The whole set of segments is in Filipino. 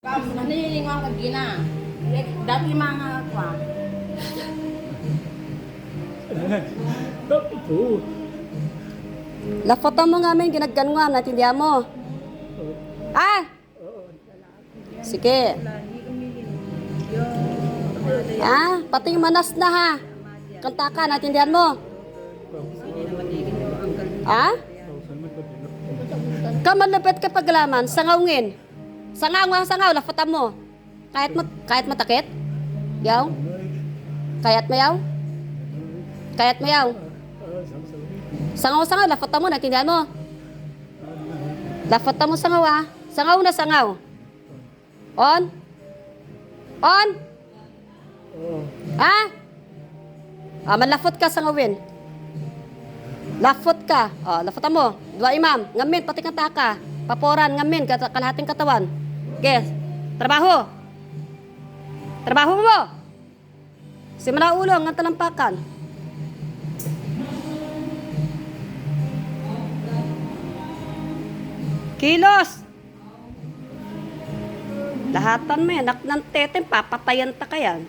Naniningang ka gina. Dati mga kwa. Bakit po? Lafotan mo nga amin, ginagganwan, natindihan mo. Ah! Sige. Ah, pati yung manas na ha. Kanta ka, natindihan mo. Ah? Kamalapit ka paglaman, sangawngin. Sangaw, lafotan mo. Kahit matakit? Yaw? Kayat mayaw? Kayat mayaw? Sangaw, lafotan mo, natindihan mo. Lafotan mo sangaw ah. Sangaw na sangaw. On? On? Ha? Ah, malafot ka sangawin. Lafot ka. Oh, lafotan mo. Dua imam. Ngamin, pati kanta ka. Paporan, ngamin, kalahating katawan. Okay. Trabaho. Trabaho mo. Simula ulo, ang talampakan. Kilos. Lahatan mo yan. Nak ng teten, papatayan ta kayan.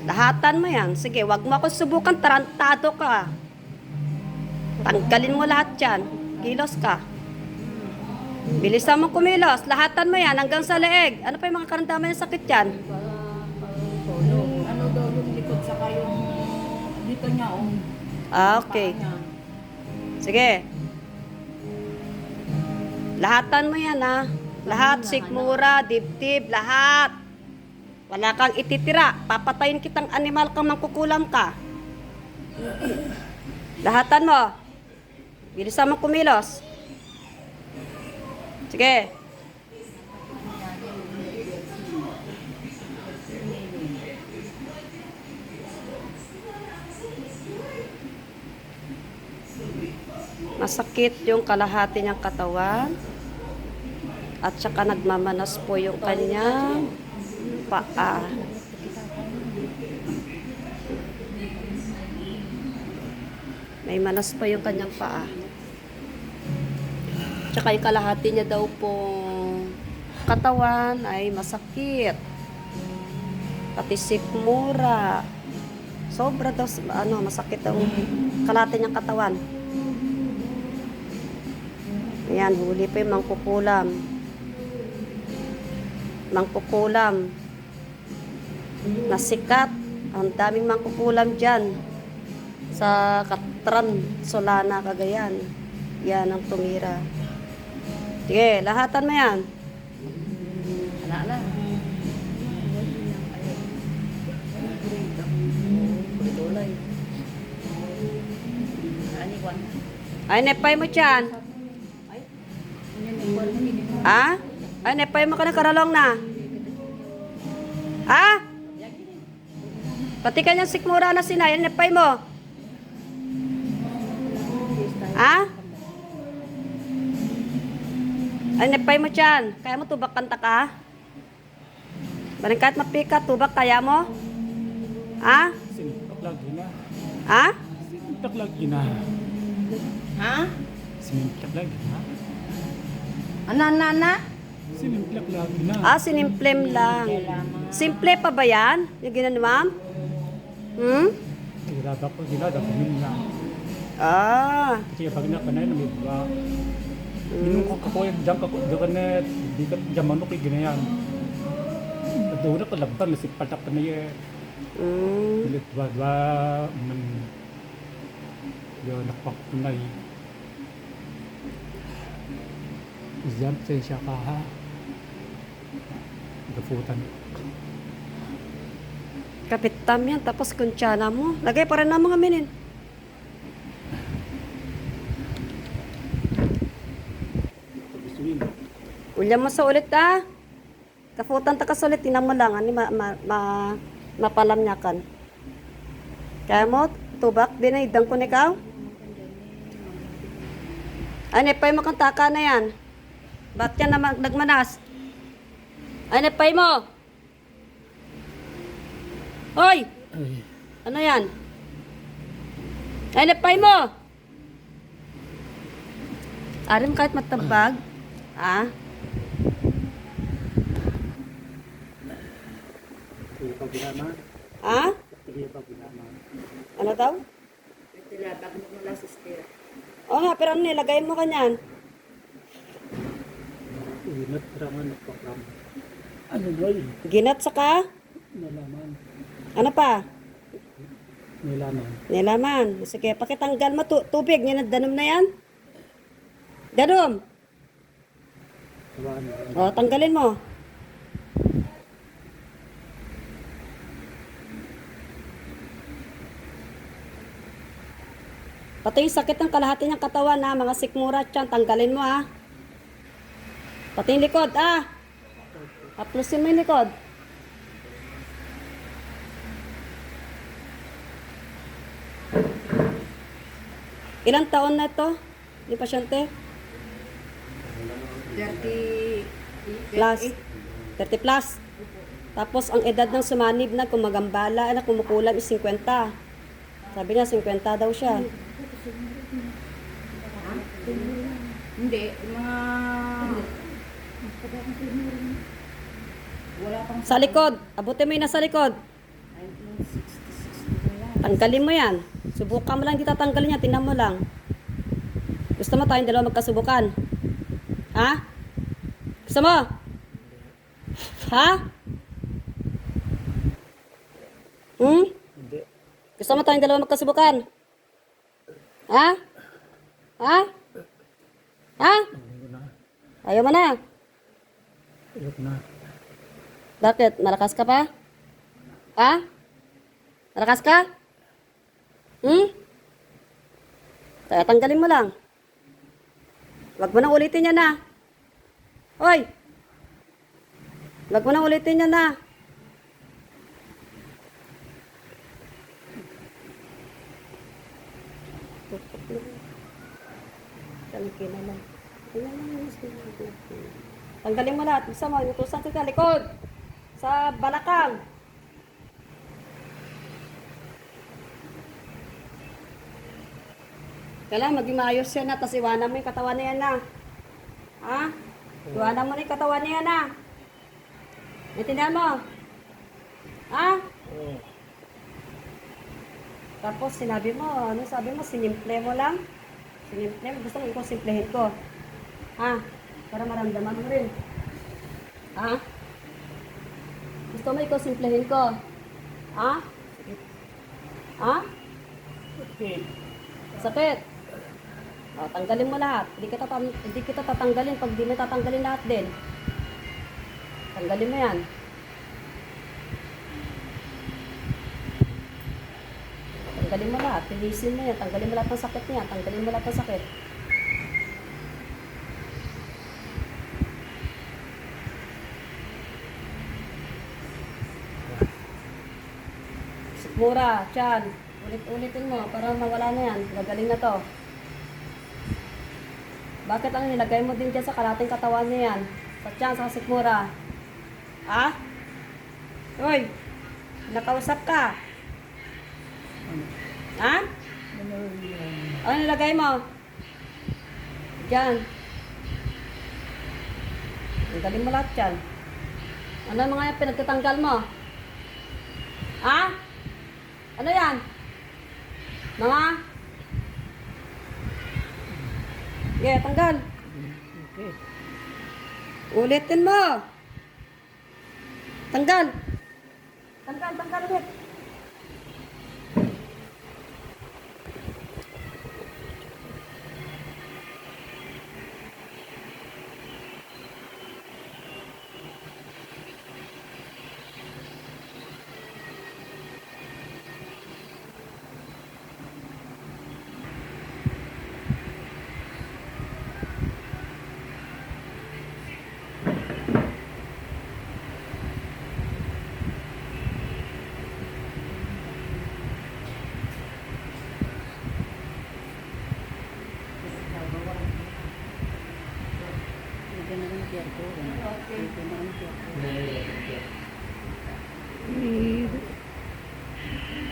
Lahatan mo yan. Sige, wag mo ako subukan. Tarantado ka. Tanggalin mo lahat yan. Kilos ka. Bilisan mo kumilos. Lahatan mo yan hanggang sa leeg. Ano pa yung mga karamdaman ng sakit yan? Ano daw yung likod saka yung dito niya Ah, okay. Sige. Lahatan mo yan ha. Lahat, sikmura, dibdib, lahat. Wala kang ititira. Papatayin kitang animal kang mangkukulam ka. Lahatan mo. Bilisan mo kumilos. Sige. Masakit yung kalahati niyang katawan. At saka nagmamanas po yung kanyang paa. May manas pa yung kanyang paa. Tsaka yung kalahati niya daw po katawan ay masakit. Pati sikmura. Sobra daw, masakit daw kalahati niyang katawan. Ayan, huli pa yung mangkukulam. Mangkukulam. Nasikat. Ang daming mangkukulam dyan. Sa Katran, Solana, Cagayan. Yan ang tumira. Sige, lahatan mo yan. Alala. Ay, nepay mo dyan. Ha? Ay, nepay mo ka na karalong na. Ha? Pati kanyang sikmura na sinay, nepay mo. Ha? Ay, nepay mo dyan. Kaya mo tubak kanta ka? Baling kahit mapika, tubak kaya mo? Ha? Sinimpak lagi na. Ha? Sinimpak lagi na. Ha? Sinimpak lagi na. Ana? Sinimpak lagi na. Ah, sinimplem lang. Simple pa ba yan? Yung ginanumam? Ginada ko minna. Ah. Kasi pag napanay na may ba. Minung ko kapoy jam ka ko na di ka jaman ko ginayan. Doon ko labtan na si patak na ye. Bilit ba man yo nakpakunay. Jam sa siya ka ha. Gafutan. Kapitam yan, tapos kuntsana mo. Lagay pa rin na mga minin. Ulam mo sa ulit ah. Kafutan ta kasulit, tinan mo lang. Ani mapalam niya kan. Kaya mo, tubak, dinaydan ko nikaw. Ay, nepay mo kang taka na yan. Ba't yan na nagmanas? Ay, nepay mo. Hoy! Ano yan? Ay, nepay mo. Arim kahit matabag. Ah? pag ginama. Ha? Sige pag ginama. Ano daw? Tilabak mo mula sister. Oo nga, pero ano nilagay mo kanyan? Ingat raman nagpapram. Ano boy? Ginat saka? Nalaman. Ano pa? Nalaman. Nilaman. Sige, pakitanggal mo tubig. Danom na yan. Danom. Tawahan mo. O, tanggalin mo. Pati yung sakit ng kalahati ng katawan ha, mga sikmura tiyan, tanggalin mo ha. Pati yung likod Haplusin mo yung likod. Ilang taon na ito? Yung pasyente? 30 Plus. 30 plus. Tapos ang edad ng sumanib na kumagambala na kumukulang is 50. Sabi niya 50 daw siya. Hindi, mga... Wala pang... Sa likod. Abutin mo yung nasa likod. 1966 Tanggalin mo yan. Subukan mo lang, hindi tatanggalin yan. Tingnan mo lang. Gusto mo tayong dalawa magkasubukan? Ha? Gusto mo? Ha? Hindi. Gusto mo tayong dalawa magkasubukan? Ha? Ha? Ha? Ayoko na. Ayaw mo na. Ayoko na. Bakit? Malakas ka pa? Ha? Malakas ka? Kaya tanggalin mo lang. Wag mo nang ulitin yan na. Hoy! Wag mo nang ulitin yan na. Tanggalin mo lahat. Gusto mo, inutusan ka likod. Sa balakang. Kailangan maging maayos yan na, tapos iwanan mo yung katawan na yan na. Ha? Iwanan mo na yung katawan na yan na. Naintindihan mo? Ha? Oo. Tapos sinabi mo, ano sabi mo, sinimple mo lang? Sinimple mo, gusto mo ikaw simplehin ko. Ha? Para maramdaman mo rin. Ha? Gusto mo ikaw simplehin ko. Ha? Ha? Okay. Sakit. O, tanggalin mo lahat. Hindi kita tatanggalin pag di mo tatanggalin lahat din. Tanggalin mo yan. Tanggalin mo lahat. Pilisin mo yan. Tanggalin mo lahat ng sakit niya. Tanggalin mo lahat ng sakit. Sikmura, tiyan. Ulit-ulitin mo para mawala na yan. Gagaling na to. Bakit ang nilagay mo din dyan sa kalating katawan niya yan? Sa tiyan, sa sikmura. Ha? Uy! Nakausap ka? Ha? Ano nilagay mo? Diyan. Tanggalin mo lahat yan. Ano mga yan pinagtatanggal mo? Ha? Ano yan? Mga? Yeah, tanggal. Okay. Ulitin mo. Tanggal. Tanggal ulit.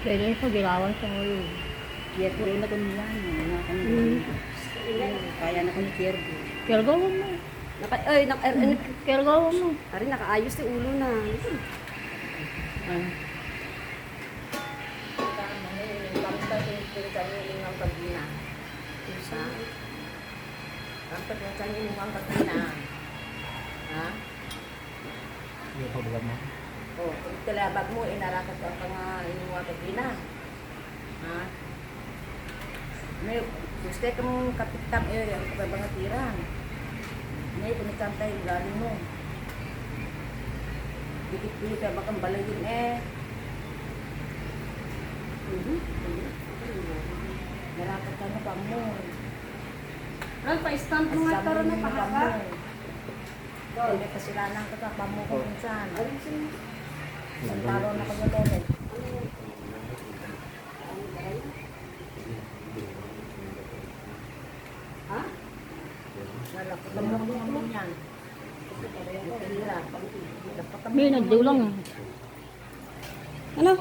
Kaya ko gilawan sa ulo. Kaya ko rin na kung nila. Kaya na ko ni Kiergo. Kiergo mo. Kiergo mo. Ari, nakaayos yung ulo na. Ah. pilitan niyo ng pagina. Ha? Ang pilitan niyo ng pagina. Ha? Yung pagbawa mo. O, kung talabag mo, inarakat ka pa nga inyong mga pagina. Ha? May, gusto ka mong kapitam, ang kababangatiran. May, kumitantay yung galing mo. Dikit-dikit ka bakang balayin Narakat ka na pa mo. Ral, pa-stand mo nga karon na pahaba. Hindi kasalanan ka pa mo kung minsan. Santaro na kagalolet. Ha? Nalakot ang mga namin yan. Pira. May nagdulang. Ano?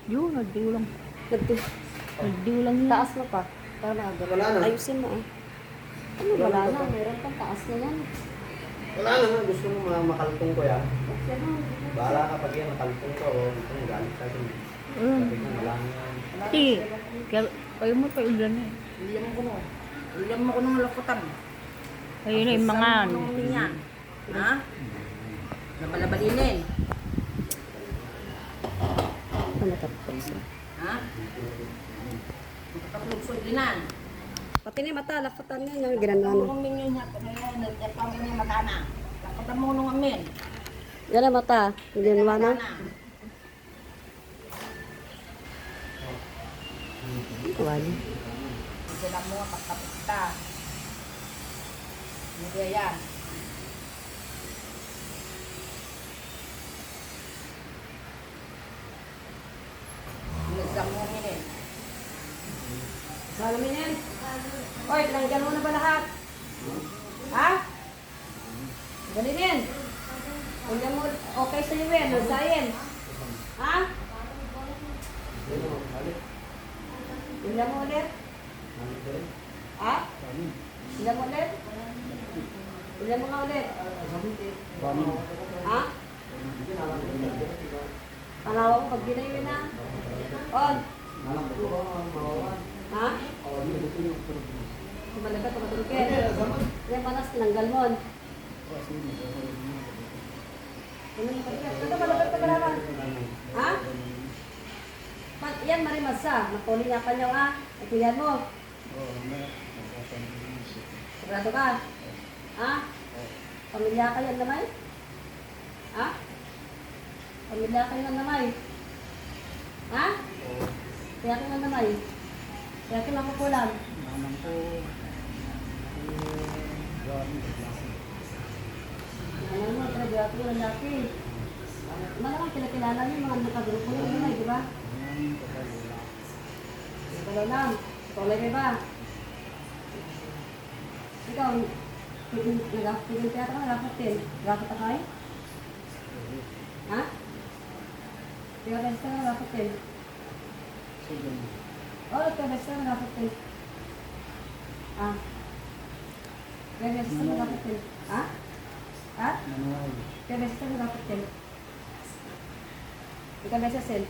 Yun, nagdulang. Nagtu- Nagdulang yun. Taas mo pa. Para maagad. Wala na. Ayusin mo ah. Ano, wala na. Meron pang taas na yan. Wala naman, gusto mo makaltong ko yan. Bahala ka pag yan, makaltong ko o itong galit sa akin. Sabi ko, wala na yan. Ti, kayo mo pa ulan eh. Ilam ko no. Ilam mo ko nung lakutan. Ayun na yung mga ano. Nung yan. Ha? Nabalabalinin. Ano tapos? Ha? Magkakaplugso ginan. Pati ni mata, lakutan niya yung ginano. Kung ninyo niya, nagpapang ninyo matana. Lakutan mo nung amin. Yan ang mata. Hindi naman na. Wala. Sila mo pagkapit ka. Hindi yan. Nagdam mo minin. Sana minin. Oy, tinanggal mo na ba lahat? Ha? Ganinin. Tingnan mo, okay sa'yo yan, nagsayin. Ha? Tingnan mo ulit. Ha? Tingnan mo ulit. Tingnan mo nga ulit. Ha? Panawa mo pag ginayon na. On. Ha? Kumalaga, tumatulukit. Yan panas, tinanggal mo. Ito malapit ka naman. Ha? Yan marimasa. Nakuli niya ka niyo ha. Ikuyan mo. Sigurado ka? Ha? Pamilya ka yan namay? Ha? Pamilya ka yan namay? Ha? Kaya ka yan namay? Kaya ka makukulan? Naman po. Ano mo, talaga ako yung lalaki. Malamang kinakilala niyo mga nakagrupo niyo yun, di ba? Ikaw lang. Ikaw lang ba? Ikaw, pigil kaya ka nagapatin. Nagapat ka kayo? Ha? Ikaw lang ka nagapatin. Oh, ikaw lang ka nagapatin. Ah. Ikaw lang ka nagapatin. Ha? Ha? Ikaw lang ka nagapatin. Ikaw lang sa sen.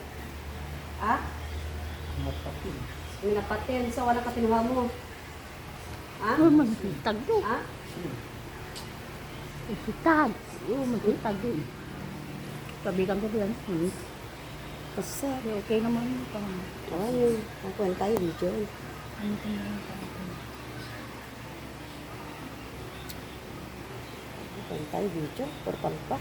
Ha? Yung napatin, so walang kapinuha mo. Ha? Oh, magtag doon. Ha? Isitag. Oh, magtag doon. Pabigan ko yan. Kasi, Okay naman. ayun, nakuha tayo video. Ano ko na lang. Nakuha tayo video, purpal pa.